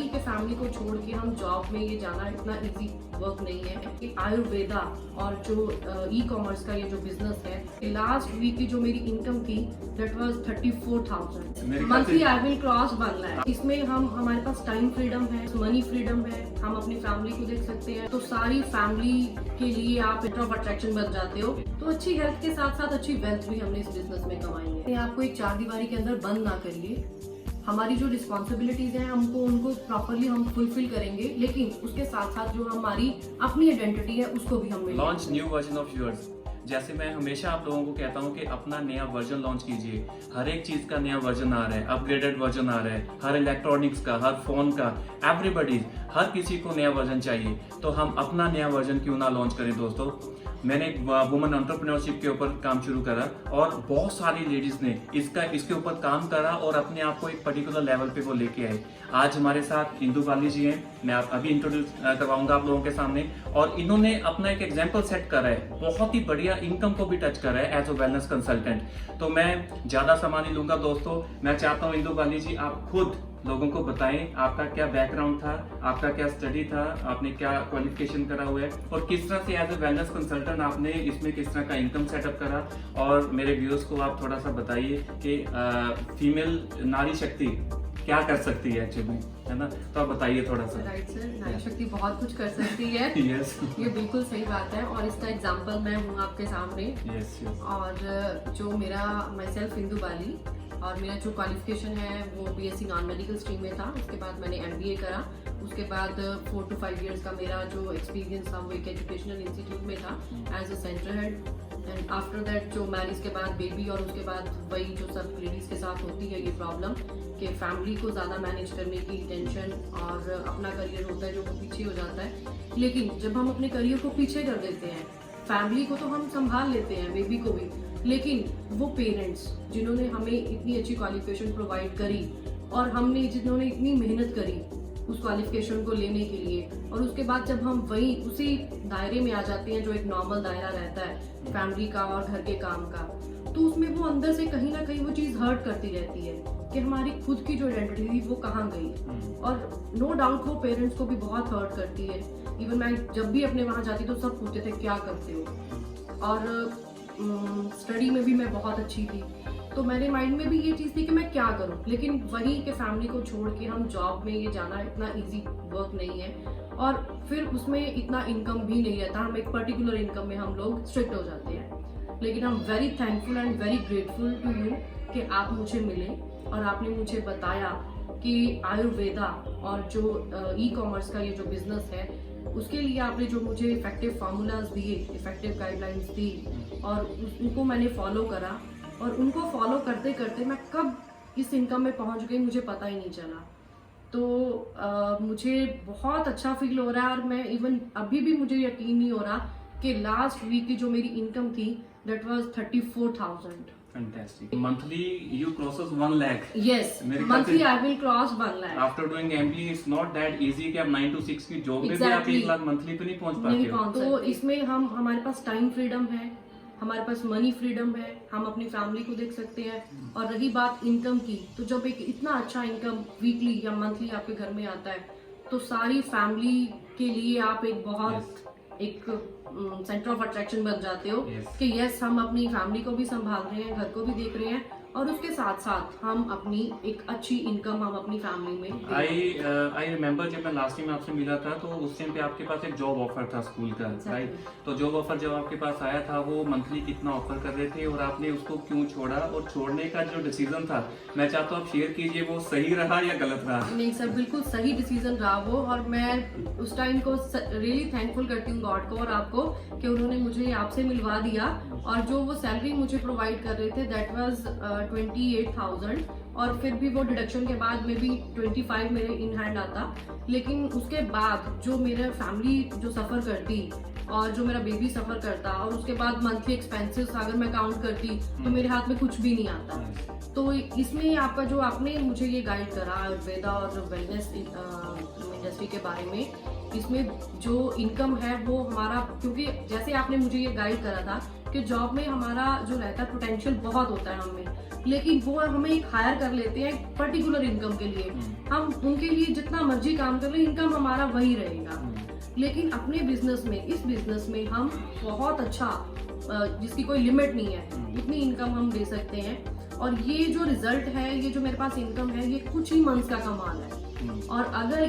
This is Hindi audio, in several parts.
के फैमिली को छोड़ के हम जॉब में ये जाना इतना इजी वर्क नहीं है कि आयुर्वेदा और जो ई कॉमर्स का ये जो बिजनेस है, लास्ट वीक की जो मेरी इनकम थी that was 34,000 monthly. I will cross 1 lakh. इसमें हम हमारे पास टाइम फ्रीडम है, मनी फ्रीडम है, हम अपनी फैमिली को देख सकते हैं। तो सारी फैमिली के लिए आप सेंटर ऑफ अट्रैक्शन बन जाते हो। तो अच्छी हेल्थ के साथ साथ अच्छी वेल्थ भी हमने इस बिजनेस में कमाई है। आपको एक 4 दीवारी के अंदर बंद ना करिए। हमारी जो रिस्पॉन्सिबिलिटीज हैं हमको उनको प्रॉपरली हम फुलफिल करेंगे, लेकिन उसके साथ साथ जो हमारी अपनी आइडेंटिटी है उसको भी हम launch new version of yours. जैसे मैं हमेशा आप लोगों को कहता हूँ कि अपना नया वर्जन लॉन्च कीजिए। हर एक चीज का नया वर्जन आ रहा है, अपग्रेडेड वर्जन आ रहा है, हर इलेक्ट्रॉनिक्स का, हर फोन का, एवरीबॉडी, हर किसी को नया वर्जन चाहिए। तो हम अपना नया वर्जन क्यों ना लॉन्च करें दोस्तों। मैंने एक वुमन एंटरप्रेन्योरशिप के ऊपर काम शुरू करा और बहुत सारी लेडीज ने इसके ऊपर काम करा और अपने आप को एक पर्टिकुलर लेवल पे वो लेके आए। आज हमारे साथ इंदु बाली जी हैं, मैं अभी इंट्रोड्यूस करवाऊंगा आप लोगों के सामने। और इन्होंने अपना एक एग्जाम्पल सेट करा है, बहुत ही बढ़िया इनकम को भी टच करा है एज अ वेलनेस कंसल्टेंट। तो मैं ज्यादा समय नहीं लूंगा दोस्तों, मैं चाहता हूँ इंदु बाली जी आप खुद लोगों को बताएं आपका क्या बैकग्राउंड था, आपका क्या स्टडी था, आपने क्या क्वालिफिकेशन करा हुआ है और किस तरह से एज ए वेलनेस कंसल्टेंट आपने इसमें किस तरह का इनकम सेटअप करा। और मेरे व्यूअर्स को आप थोड़ा सा बताइए कि फीमेल नारी शक्ति क्या कर सकती है एक्चुअली, है ना। तो आप बताइए थोड़ा सा। राइट सर, नारी शक्ति बहुत कुछ कर सकती है। यस ये बिल्कुल सही बात है और इसका एग्जांपल मैं हूँ आपके सामने। Yes yes. और जो मेरा माई सेल्फ इंदु बाली और मेरा जो क्वालिफिकेशन है वो बीएससी नॉन मेडिकल स्ट्रीम में था। उसके बाद मैंने एमबीए करा। उसके बाद 4 to 5 इयर्स का मेरा जो एक्सपीरियंस था वो एक एजुकेशनल इंस्टीट्यूट में था as a centre head. And after that जो मैरिज के बाद बेबी और उसके बाद वही जो सब लेडीज़ के साथ होती है ये प्रॉब्लम कि फैमिली को ज़्यादा मैनेज करने की टेंशन और अपना करियर होता है जो वो पीछे हो जाता है। लेकिन जब हम अपने करियर को पीछे कर देते हैं, फैमिली को तो हम संभाल लेते हैं, बेबी को भी, लेकिन वो पेरेंट्स जिन्होंने हमें इतनी अच्छी क्वालिफिकेशन प्रोवाइड करी और हमने जिन्होंने इतनी मेहनत करी उस क्वालिफिकेशन को लेने के लिए, और उसके बाद जब हम वही उसी दायरे में आ जाते हैं जो एक नॉर्मल दायरा रहता है फैमिली का और घर के काम का, तो उसमें वो अंदर से कहीं ना कहीं वो चीज़ हर्ट करती रहती है कि हमारी खुद की जो आइडेंटिटी थी वो कहाँ गई। और नो डाउट वो पेरेंट्स को भी बहुत हर्ट करती है। इवन मैं जब भी अपने वहाँ जाती तो सब पूछते थे क्या करते हो। और स्टडी में भी मैं बहुत अच्छी थी, तो मेरे माइंड में भी ये चीज़ थी कि मैं क्या करूं। लेकिन वही के फैमिली को छोड़ के हम जॉब में ये जाना इतना इजी वर्क नहीं है और फिर उसमें इतना इनकम भी नहीं रहता। हम एक पर्टिकुलर इनकम में हम लोग स्ट्रिक्ट हो जाते हैं। लेकिन I am very thankful and very grateful to you कि आप मुझे मिले और आपने मुझे बताया कि आयुर्वेदा और जो ई कॉमर्स का ये जो बिजनेस है उसके लिए आपने जो मुझे इफेक्टिव फार्मूलाज दिए, इफेक्टिव गाइडलाइंस दी और उनको मैंने फॉलो करा। और उनको फॉलो करते करते मैं कब इस इनकम में पहुंच गई मुझे पता ही नहीं चला। तो मुझे बहुत अच्छा फील हो रहा है और मैं इवन अभी भी मुझे यकीन नहीं हो रहा कि लास्ट वीक की जो मेरी इनकम थी that was 34,000। Fantastic. Monthly you crosses 1 lakh. Yes, monthly I will cross 1 lakh. After doing MBA, it's not that easy कि आप 9 to 6 की जॉब में भी आप 1 लाख मंथली पे नहीं पहुंच पाते हो। तो इसमें हमारे पास टाइम फ्रीडम है, हमारे पास मनी फ्रीडम है, हम अपनी फैमिली को देख सकते हैं। और रही बात इनकम की, तो जब एक इतना अच्छा इनकम वीकली या मंथली आपके घर में आता है तो सारी फैमिली के लिए आप एक बहुत एक सेंटर ऑफ अट्रैक्शन बन जाते हो कि यस हम अपनी फैमिली को भी संभाल रहे हैं, घर को भी देख रहे हैं और उसके साथ साथ हम अपनी एक अच्छी इनकम हम अपनी फैमिली में। आई रिमेम्बर जब मैं लास्ट टाइम आपसे मिला था तो उस टाइम पे आपके पास एक जॉब ऑफर था स्कूल का, राइट। तो जॉब ऑफर जब आपके पास आया था वो मंथली कितना ऑफर कर रहे थे और आपने उसको क्यों छोड़ा, और छोड़ने का जो डिसीजन था मैं चाहता हूँ आप शेयर कीजिए, वो सही रहा या गलत रहा। नहीं सर, बिल्कुल सही डिसीजन रहा वो, और मैं उस टाइम को रियली थैंकफुल करती हूँ गॉड को और आपको कि उन्होंने मुझे आपसे मिलवा दिया। और जो वो सैलरी मुझे प्रोवाइड कर रहे थे दैट वाज 28,000 और फिर भी वो डिडक्शन के बाद में भी 25 मेरे इन हैंड आता। लेकिन उसके बाद जो मेरा फैमिली जो सफ़र करती और जो मेरा बेबी सफ़र करता और उसके बाद मंथली एक्सपेंसेस अगर मैं काउंट करती तो मेरे हाथ में कुछ भी नहीं आता। तो इसमें आपका जो आपने मुझे ये गाइड करा आयुर्वेदा और वेलनेस इंडस्ट्री के बारे में, इसमें जो इनकम है वो हमारा, क्योंकि जैसे आपने मुझे ये गाइड करा था कि जॉब में हमारा जो रहता है पोटेंशियल बहुत होता है हमें, लेकिन वो हमें एक हायर कर लेते हैं पर्टिकुलर इनकम के लिए। हम उनके लिए जितना मर्जी काम कर ले, इनकम हमारा वही रहेगा। लेकिन अपने बिजनेस में, इस बिजनेस में हम बहुत अच्छा, जिसकी कोई लिमिट नहीं है, इतनी इनकम हम दे सकते हैं। और ये जो रिजल्ट है, ये जो मेरे पास इनकम है, ये कुछ ही मंथ्स का कमाल है। और अगर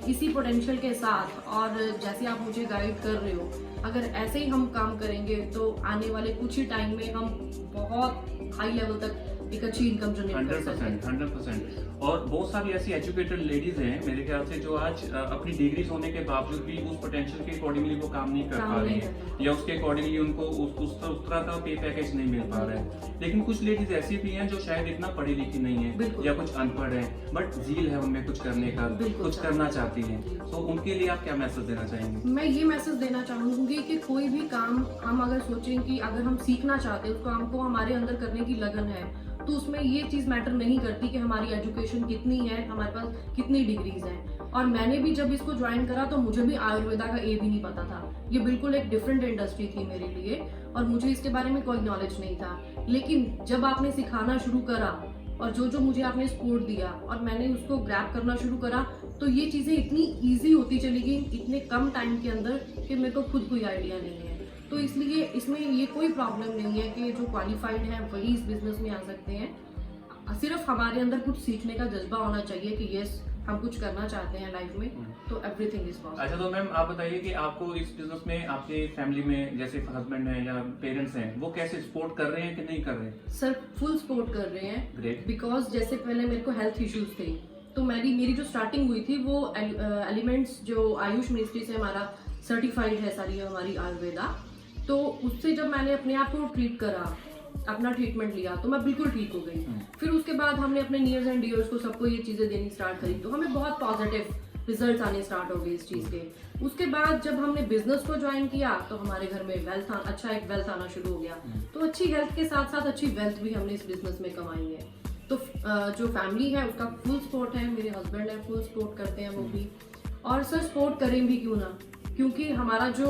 इसी पोटेंशियल के साथ, और जैसे आप मुझे गाइड कर रहे हो, अगर ऐसे ही हम काम करेंगे तो आने वाले कुछ ही टाइम में हम बहुत हाई लेवल तक एक अच्छी इनकम जनरेट कर सकते हैं। 100%। और बहुत सारी ऐसी एजुकेटेड लेडीज हैं मेरे ख्याल से जो आज अपनी डिग्रीज होने के बावजूद भी उस पोटेंशियल के अकॉर्डिंगली वो काम नहीं कर पा रही है, या उसके अकॉर्डिंगली उनको उस तरह का पे पैकेज नहीं मिल पा रहा है। लेकिन कुछ लेडीज ऐसी भी हैं जो शायद इतना पढ़ी लिखी नहीं है या कुछ अनपढ़ है, बट जील है उनमें कुछ करने का, कुछ करना चाहती हैं। तो उनके लिए आप क्या मैसेज देना चाहेंगे? मैं ये मैसेज देना चाहूंगी कि कोई भी काम हम अगर सोचें कि अगर हम सीखना चाहते हैं, उस काम को हमारे अंदर करने की लगन है, तो उसमें ये चीज मैटर नहीं करती कि हमारी एजुकेशन कितनी है, हमारे पास कितनी डिग्रीज हैं। और मैंने भी जब इसको ज्वाइन करा तो मुझे भी आयुर्वेदा का ए भी नहीं पता था। ये बिल्कुल एक डिफरेंट इंडस्ट्री थी मेरे लिए और मुझे इसके बारे में कोई नॉलेज नहीं था। लेकिन जब आपने सिखाना शुरू करा और जो मुझे आपने सपोर्ट दिया और मैंने उसको ग्रैब करना शुरू करा, तो ये चीजें इतनी ईजी होती चली गई इतने कम टाइम के अंदर कि मेरे को खुद कोई आइडिया नहीं है। तो इसलिए इसमें ये कोई प्रॉब्लम नहीं है कि जो क्वालिफाइड हैं वही इस बिजनेस में आ सकते हैं। सिर्फ हमारे अंदर कुछ सीखने का जज्बा होना चाहिए कि यस, हम कुछ करना चाहते हैं लाइफ में, तो एवरीथिंग इज पॉसिबल। अच्छा, तो मैम आप बताइए कि आपको इस बिजनेस में आपके फैमिली में जैसे हस्बैंड है या पेरेंट्स हैं, वो कैसे सपोर्ट कर रहे हैं कि नहीं कर रहे हैं? सर फुल सपोर्ट कर रहे हैं। ग्रेट। बिकॉज जैसे पहले मेरे को हेल्थ इश्यूज थे, तो मेरी जो स्टार्टिंग हुई थी वो एलिमेंट्स जो आयुष मिनिस्ट्री से हमारा सर्टिफाइड है सारी हमारी आयुर्वेदा, तो उससे जब मैंने अपने आप को ट्रीट करा, अपना ट्रीटमेंट लिया, तो मैं बिल्कुल ठीक हो गई। फिर उसके बाद हमने अपने नियर्स एंड डियर्स को सबको ये चीजें देनी स्टार्ट करी, तो हमें बहुत पॉजिटिव रिजल्ट्स आने स्टार्ट हो गए इस चीज के। उसके बाद जब हमने बिजनेस को ज्वाइन किया तो हमारे घर में अच्छा एक वेल्थ आना शुरू हो गया। तो अच्छी हेल्थ के साथ साथ अच्छी वेल्थ भी हमने इस बिजनेस में कमाई है। तो जो फैमिली है उसका फुल सपोर्ट है, मेरे हस्बैंड है फुल सपोर्ट करते हैं वो भी। और सर सपोर्ट करें भी क्यों ना, क्योंकि हमारा जो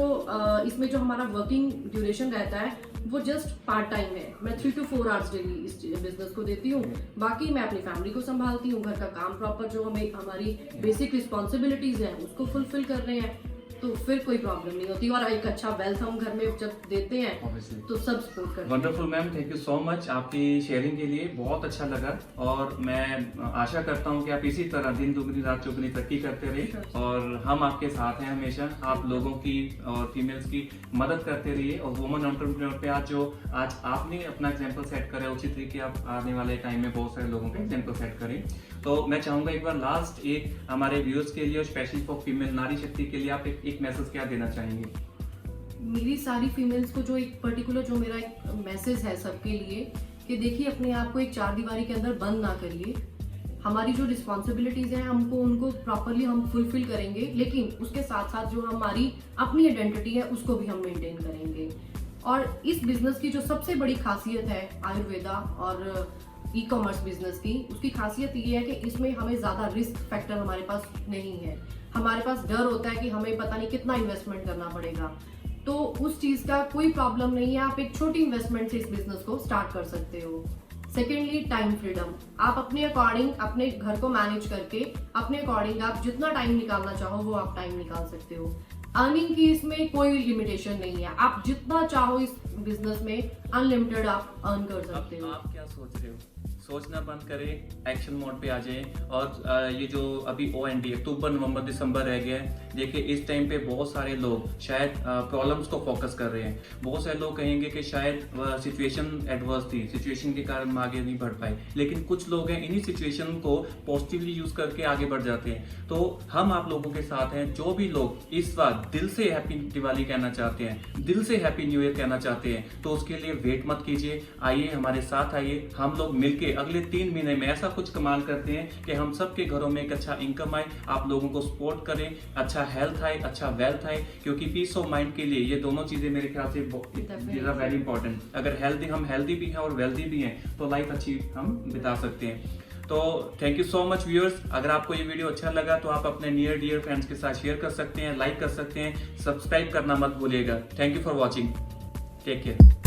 इसमें जो हमारा वर्किंग ड्यूरेशन रहता है वो जस्ट पार्ट टाइम है। मैं 3 to 4 आवर्स डेली इस बिजनेस को देती हूँ, बाकी मैं अपनी फैमिली को संभालती हूँ, घर का काम प्रॉपर जो हमारी बेसिक रिस्पॉन्सिबिलिटीज हैं उसको फुलफिल कर रहे हैं, तो फिर कोई प्रॉब्लम नहीं होती। और एक अच्छा वेल्थ हम घर में जब देते हैं तो सब सपोर्ट करते हैं। Wonderful ma'am, thank you so much आपकी शेयरिंग के लिए, बहुत अच्छा लगा। और मैं आशा करता हूँ कि आप इसी तरह दिन दुगनी रात चौगुनी तरक्की करते रहिए और हम आपके साथ हैं हमेशा। आप लोगों की और फीमेल्स की मदद करते रहिए। और वुमन एंटरप्रेन्योर पे आज आपने अपना एग्जाम्पल सेट करा है, उसी तरीके आप आने वाले टाइम में बहुत सारे लोगों का एग्जाम्पल सेट करें। तो मैं चाहूंगा एक बार लास्ट एक हमारे व्यूअर्स के लिए और स्पेशली फॉर फीमेल नारी शक्ति के लिए आप एक मैसेज क्या देना चाहेंगे? मेरी सारी फीमेल्स को जो एक पर्टिकुलर जो मेरा एक मैसेज है सबके लिए कि देखिए, अपने आप को एक चार दीवारी के अंदर बंद ना करिए। हमारी जो रिस्पॉन्सिबिलिटीज हैं उनको प्रॉपरली हम फुलफिल करेंगे, लेकिन उसके साथ साथ जो हमारी अपनी आइडेंटिटी है उसको भी हम मेंटेन करेंगे। और इस बिजनेस की जो सबसे बड़ी खासियत है आयुर्वेदा और ई कॉमर्स बिजनेस की, उसकी खासियत ये है कि इसमें हमें ज्यादा रिस्क फैक्टर हमारे पास नहीं है। हमारे पास डर होता है कि हमें पता नहीं कितना इन्वेस्टमेंट करना पड़ेगा, तो उस चीज का कोई प्रॉब्लम नहीं है। आप एक छोटी इन्वेस्टमेंट से इस बिजनेस को स्टार्ट कर सकते हो। Secondly, time freedom. आप अपने अकॉर्डिंग अपने घर को मैनेज करके अपने अकॉर्डिंग आप जितना टाइम निकालना चाहो वो आप टाइम निकाल सकते हो। अर्निंग की इसमें कोई लिमिटेशन नहीं है, आप जितना चाहो इस बिजनेस में अनलिमिटेड आप अर्न कर सकते हो। आप क्या सोच रहे हो? सोचना बंद करें, एक्शन मोड पे आ जाएं। और ये जो अभी OND अक्टूबर नवंबर दिसंबर रह गया है, देखिए इस टाइम पे बहुत सारे लोग शायद प्रॉब्लम्स को फोकस कर रहे हैं। बहुत सारे लोग कहेंगे कि शायद सिचुएशन एडवर्स थी, सिचुएशन के कारण हम आगे नहीं बढ़ पाए, लेकिन कुछ लोग हैं इन्हीं सिचुएशन को पॉजिटिवली यूज करके आगे बढ़ जाते हैं। तो हम आप लोगों के साथ हैं, जो भी लोग इस बार दिल से हैप्पी दिवाली कहना चाहते हैं, दिल से हैप्पी न्यू ईयर कहना चाहते हैं, तो उसके लिए वेट मत कीजिए, आइए हमारे साथ आइए। हम लोग मिलके अगले 3 महीने में ऐसा कुछ कमाल करते हैं कि हम सबके घरों में एक अच्छा इनकम आए, आप लोगों को सपोर्ट करें, अच्छा हेल्थ आए, अच्छा वेल्थ आए, क्योंकि पीस ऑफ माइंड के लिए ये दोनों चीजें मेरे ख्याल से वेरी इंपॉर्टेंट। अगर हम हेल्दी भी हैं और वेल्दी भी हैं तो लाइफ अच्छी हम बिता सकते हैं। तो thank you so much viewers. अगर आपको ये वीडियो अच्छा लगा तो आप अपने नियर डियर फ्रेंड्स के साथ शेयर कर सकते हैं, लाइक कर सकते हैं, सब्सक्राइब करना मत भूलिएगा। Thank you for watching. Take care.